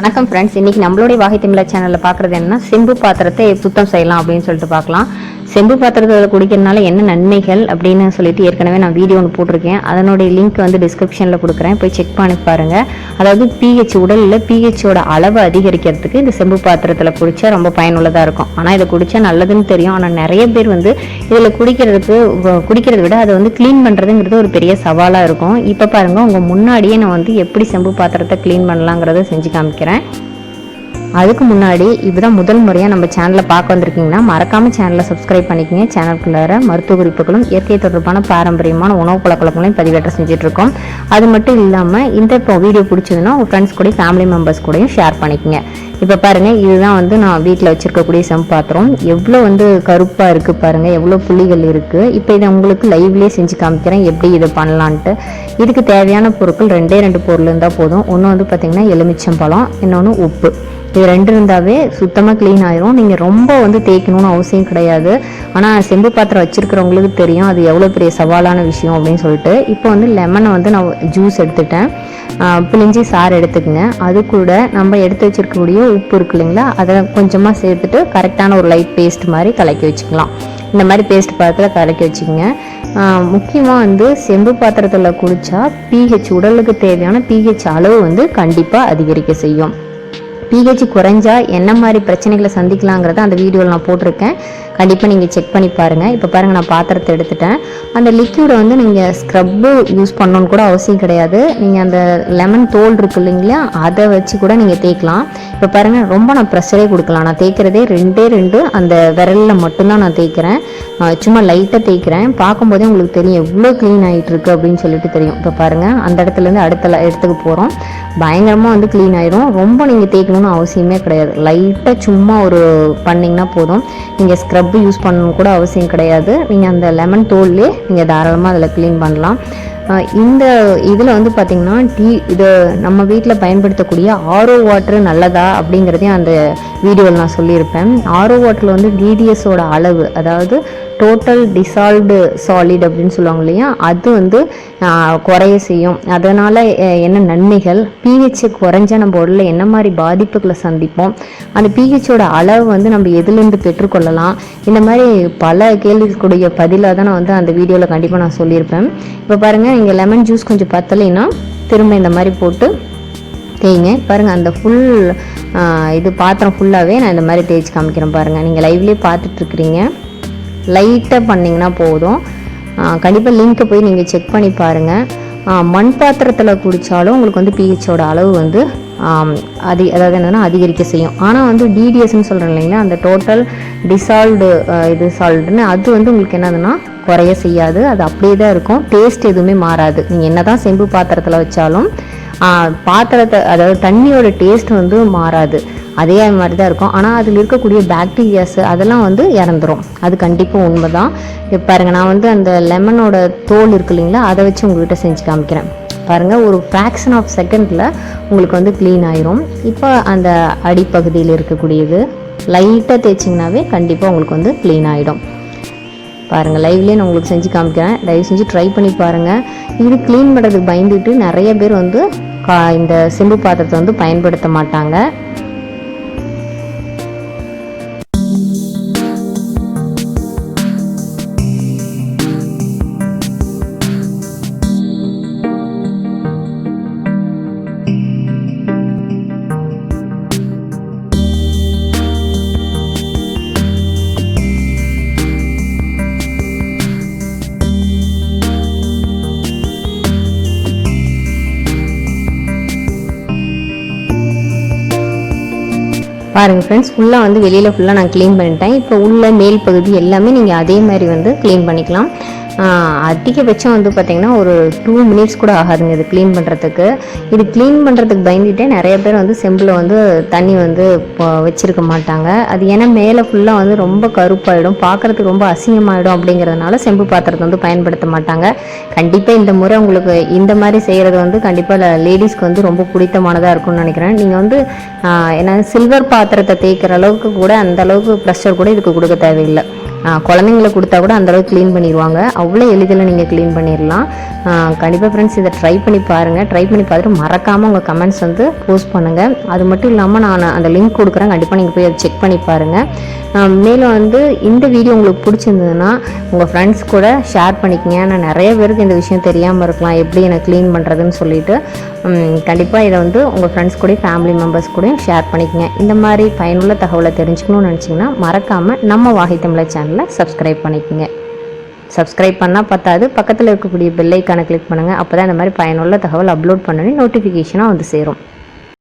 வணக்கம் ஃப்ரெண்ட்ஸ், இன்னைக்கு நம்மளுடைய வாகை தமிழா சேனல்ல பாக்குறது என்னன்னா செம்பு பாத்திரத்தை சுத்தம் செய்யலாம் அப்படின்னு சொல்லிட்டு பார்க்கலாம். செம்பு பாத்திரத்தை குடிக்கிறதுனால என்ன நன்மைகள் அப்படின்னு சொல்லிட்டு ஏற்கனவே நான் வீடியோ ஒன்று போட்டிருக்கேன். அதனுடைய லிங்க் வந்து டிஸ்கிரிப்ஷனில் கொடுக்குறேன், போய் செக் பண்ணி பாருங்க. அதாவது பிஹெச் உடலில் பிஹெச்சோட அளவு அதிகரிக்கிறதுக்கு இந்த செம்பு பாத்திரத்தில் குடிச்சா ரொம்ப பயனுள்ளதாக இருக்கும். ஆனால் இதை குடிச்சா நல்லதுன்னு தெரியும். ஆனால் நிறைய பேர் வந்து இதில் குடிக்கிறத விட அதை வந்து க்ளீன் பண்ணுறதுங்கிறது ஒரு பெரிய சவாலாக இருக்கும். இப்போ பாருங்கள், உங்கள் முன்னாடியே நான் வந்து எப்படி செம்பு பாத்திரத்தை க்ளீன் பண்ணலாங்கிறத செஞ்சு காமிக்கிறேன். அதுக்கு முன்னாடி இப்போதான் முதல் முறையாக நம்ம சேனலை பார்க்க வந்திருக்கீங்கன்னா மறக்காமல் சேனலை சப்ஸ்கிரைப் பண்ணிக்கோங்க. சேனலுக்குள்ளார மருத்துவ குறிப்புகளும் இயற்கை தொடர்பான பாரம்பரியமான உணவு பழக்கங்களையும் பதிவேற்ற செஞ்சுட்ருக்கோம். அது மட்டும் இல்லாமல் இந்த வீடியோ பிடிச்சதுன்னா உங்கள் ஃப்ரெண்ட்ஸ் கூட ஃபேமிலி மெம்பர்ஸ் கூடயும் ஷேர் பண்ணிக்கோங்க. இப்போ பாருங்கள், இதுதான் வந்து நான் வீட்டில் வச்சுருக்கக்கூடிய செம்பு பாத்திரம். எவ்வளோ வந்து கருப்பாக இருக்குது பாருங்கள், எவ்வளோ புள்ளிகள் இருக்குது. இப்போ இதை உங்களுக்கு லைவ்லேயே செஞ்சு காமிக்கிறேன் எப்படி இதை பண்ணலான்ட்டு. இதுக்கு தேவையான பொருட்கள் ரெண்டு பொருள் இருந்தால் போதும். ஒன்று வந்து பார்த்திங்கன்னா எலுமிச்சம்பழம், இன்னொன்று உப்பு. இது ரெண்டு இருந்தாவே சுத்தமாக க்ளீன் ஆயிரும். நீங்கள் ரொம்ப வந்து தேய்க்கணும்னு அவசியம் கிடையாது. ஆனால் செம்பு பாத்திரம் வச்சுருக்கிறவங்களுக்கு தெரியும் அது எவ்வளோ பெரிய சவாலான விஷயம் அப்படின்னு சொல்லிட்டு. இப்போ வந்து லெமனை வந்து நான் ஜூஸ் எடுத்துட்டேன், பிழிஞ்சி சாறு எடுத்துக்கங்க. அது கூட நம்ம எடுத்து வச்சுருக்கக்கூடிய உப்பு இருக்கு இல்லைங்களா, அதை கொஞ்சமாக சேர்த்துட்டு கரெக்டான ஒரு லைட் பேஸ்ட் மாதிரி கலக்கி வச்சுக்கலாம். இந்த மாதிரி பேஸ்ட் பாத்திரத்தில் கலக்கி வச்சுக்கோங்க. முக்கியமாக வந்து செம்பு பாத்திரத்தில் குடித்தா பிஹெச் உடலுக்கு தேவையான பிஹெச் அளவு வந்து கண்டிப்பாக அதிகரிக்க செய்யும். பிஹெச் குறைஞ்சா என்ன மாதிரி பிரச்சனைகளை சந்திக்கலாங்கிறத அந்த வீடியோவில் நான் போட்டிருக்கேன், கண்டிப்பாக நீங்கள் செக் பண்ணி பாருங்கள். இப்போ பாருங்கள், நான் பாத்திரத்தை எடுத்துட்டேன். அந்த லிக்யூடை வந்து நீங்கள் ஸ்க்ரப்பு யூஸ் பண்ணணுன்னு கூட அவசியம் கிடையாது. நீங்கள் அந்த லெமன் தோல் இருக்கு இல்லைங்களா, அதை வச்சு கூட நீங்கள் தேய்க்கலாம். இப்போ பாருங்கள், ரொம்ப நான் ப்ரெஷரே கொடுக்கலாம். நான் தேய்க்கிறதே ரெண்டு அந்த விரலில் மட்டும்தான் நான் தேய்க்கிறேன். சும்மா லைட்டாக தேய்க்கிறேன். பார்க்கும்போதே உங்களுக்கு தெரியும் எவ்வளோ க்ளீன் ஆகிட்டு இருக்கு அப்படின்னு சொல்லிட்டு தெரியும். இப்போ பாருங்கள், அந்த இடத்துலேருந்து அடுத்த இடத்துக்கு போகிறோம். பயங்கரமாக வந்து க்ளீன் ஆயிரும். ரொம்ப நீங்கள் தேய்க்கணும்னு அவசியமே கிடையாது. லைட்டாக சும்மா ஒரு பண்ணிங்கன்னா போதும். நீங்கள் ஸ்க்ரப் யூஸ் பண்ணணும் கூட அவசியம் கிடையாது. நீங்கள் அந்த லெமன் தோல்லே நீங்கள் தாராளமாக அதில் க்ளீன் பண்ணலாம். இந்த இதில் வந்து பார்த்திங்கன்னா இது நம்ம வீட்டில் பயன்படுத்தக்கூடிய ஆர்ஓ வாட்ரு நல்லதா அப்படிங்கிறதையும் அந்த வீடியோவில் நான் சொல்லியிருப்பேன். ஆர்ஓ வாட்டரில் வந்து டிடிஎஸோட அளவு, அதாவது டோட்டல் டிசால்வ்டு சாலிட் அப்படின்னு சொல்லுவாங்க இல்லையா, அது வந்து குறைய செய்யும். அதனால் என்ன நன்மைகள், பிஹெச் குறைஞ்சா நம்ம உடலில் என்ன மாதிரி பாதிப்புகளை சந்திப்போம், அந்த பிஹெச்சோட அளவு வந்து நம்ம எதுலேருந்து பெற்றுக்கொள்ளலாம், இந்த மாதிரி பல கேள்விகளுடைய பதிலாக தான் நான் வந்து அந்த வீடியோவில் கண்டிப்பாக நான் சொல்லியிருப்பேன். இப்போ பாருங்கள், இங்கே லெமன் ஜூஸ் கொஞ்சம் பத்தலைன்னா திரும்ப இந்த மாதிரி போட்டு தேய்ங்க. பாருங்கள், அந்த ஃபுல் இது பாத்திரம் ஃபுல்லாகவே நான் இந்த மாதிரி தேய்ச்சி காமிக்கிறேன். பாருங்கள், நீங்கள் லைவ்லேயே பார்த்துட்ருக்குறீங்க. லைட்டாக பண்ணிங்கன்னா போதும். கண்டிப்பாக லிங்க்கை போய் நீங்கள் செக் பண்ணி பாருங்கள். மண் பாத்திரத்தில் குடித்தாலும் உங்களுக்கு வந்து பிஹெச்சோட அளவு வந்து அதாவது என்னென்னா அதிகரிக்க செய்யும். ஆனால் வந்து டிடிஎஸ்ன்னு சொல்கிறேன் இல்லைங்களா, அந்த டோட்டல் டிசால்வ்டு சால்ட்னு அது வந்து உங்களுக்கு என்னதுன்னா குறைய செய்யாது. அது அப்படியே தான் இருக்கும். டேஸ்ட் எதுவுமே மாறாது. நீங்கள் என்ன தான் செம்பு பாத்திரத்தில் வச்சாலும் பாத்திரத்தை, அதாவது தண்ணியோட டேஸ்ட் வந்து மாறாது, அதே மாதிரி தான் இருக்கும். ஆனால் அதில் இருக்கக்கூடிய பாக்டீரியாஸ் அதெல்லாம் வந்து இறந்துடும். அது கண்டிப்பாக உண்மை தான். இப்போ பாருங்கள், நான் வந்து அந்த லெமனோட தோல் இருக்கு இல்லைங்களா, அதை வச்சு உங்கள்கிட்ட செஞ்சு காமிக்கிறேன். பாருங்கள், ஒரு ஃப்ராக்ஷன் ஆஃப் செகண்டில் உங்களுக்கு வந்து க்ளீன் ஆயிரும். இப்போ அந்த அடிப்பகுதியில் இருக்கக்கூடியது லைட்டாக தேய்ச்சிங்கனாவே கண்டிப்பாக உங்களுக்கு வந்து க்ளீன் ஆகிடும். பாருங்கள், லைவ்லேயே நான் உங்களுக்கு செஞ்சு காமிக்கிறேன். தயவு செஞ்சு ட்ரை பண்ணி பாருங்கள். இது க்ளீன் பண்ணுறதுக்கு பயந்துட்டு நிறைய பேர் வந்து இந்த செம்பு பாத்திரத்தை வந்து பயன்படுத்த மாட்டாங்க. பாருங்கள் ஃப்ரெண்ட்ஸ், ஃபுல்லாக வந்து வெளியில் ஃபுல்லாக நான் க்ளீன் பண்ணிட்டேன். இப்போ உள்ள மேல் பகுதி எல்லாமே நீங்கள் அதே மாதிரி வந்து க்ளீன் பண்ணிக்கலாம். அதிகபட்சம் வந்து பார்த்திங்கன்னா ஒரு 2 minutes கூட ஆகாதுங்க இது க்ளீன் பண்ணுறதுக்கு. இது க்ளீன் பண்ணுறதுக்கு பயந்துகிட்டே நிறைய பேர் வந்து செம்பில் வந்து தண்ணி வந்து வச்சுருக்க மாட்டாங்க. அது ஏன்னா மேலே ஃபுல்லாக வந்து ரொம்ப கருப்பாயிடும், பார்க்குறதுக்கு ரொம்ப அசிங்கமாயிடும். அப்படிங்கிறதுனால செம்பு பாத்திரத்தை வந்து பயன்படுத்த மாட்டாங்க. கண்டிப்பாக இந்த முறை உங்களுக்கு இந்த மாதிரி செய்கிறது வந்து கண்டிப்பாக லேடிஸ்க்கு வந்து ரொம்ப பிடித்தமானதாக இருக்கும்னு நினைக்கிறேன். நீங்கள் வந்து என்ன சில்வர் பாத்திரத்தை தேய்க்கிற அளவுக்கு கூட அந்த அளவுக்கு ப்ரெஷர் கூட இதுக்கு கொடுக்க தேவையில்லை. குழந்தைங்களை கொடுத்தா கூட அந்தளவுக்கு க்ளீன் பண்ணிடுவாங்க. அவ்வளோ எளிதில் நீங்கள் க்ளீன் பண்ணிடலாம். கண்டிப்பாக ஃப்ரெண்ட்ஸ் இதை ட்ரை பண்ணி பாருங்கள். ட்ரை பண்ணி பார்த்துட்டு மறக்காமல் உங்கள் கமெண்ட்ஸ் வந்து போஸ்ட் பண்ணுங்கள். அது மட்டும் இல்லாமல் நான் அந்த லிங்க் கொடுக்குறேன், கண்டிப்பாக நீங்கள் போய் அதை செக் பண்ணி பாருங்கள். மேலும் வந்து இந்த வீடியோ உங்களுக்கு பிடிச்சிருந்ததுன்னா உங்கள் ஃப்ரெண்ட்ஸ் கூட ஷேர் பண்ணிக்கங்க. நான் நிறைய பேருக்கு இந்த விஷயம் தெரியாமல் இருக்கலாம், எப்படி எனக்கு க்ளீன் பண்ணுறதுன்னு சொல்லிட்டு. கண்டிப்பாக இதை வந்து உங்கள் ஃப்ரெண்ட்ஸ் கூட ஃபேமிலி மெம்பர்ஸ் கூடயும் ஷேர் பண்ணிக்கங்க. இந்த மாதிரி பயனுள்ள தகவலை தெரிஞ்சுக்கணும்னு நினச்சிங்கன்னா மறக்காமல் நம்ம வாகை தமிழர் சேனலை சப்ஸ்கிரைப் பண்ணிக்கோங்க. சப்ஸ்கிரைப் பண்ணால் பத்தாது, பக்கத்தில் இருக்கக்கூடிய பெல் ஐக்கானை கிளிக் பண்ணுங்கள். அப்போ தான் இந்த மாதிரி பயனுள்ள தகவல் அப்லோட் பண்ணி நோட்டிஃபிகேஷனாக வந்து சேரும்.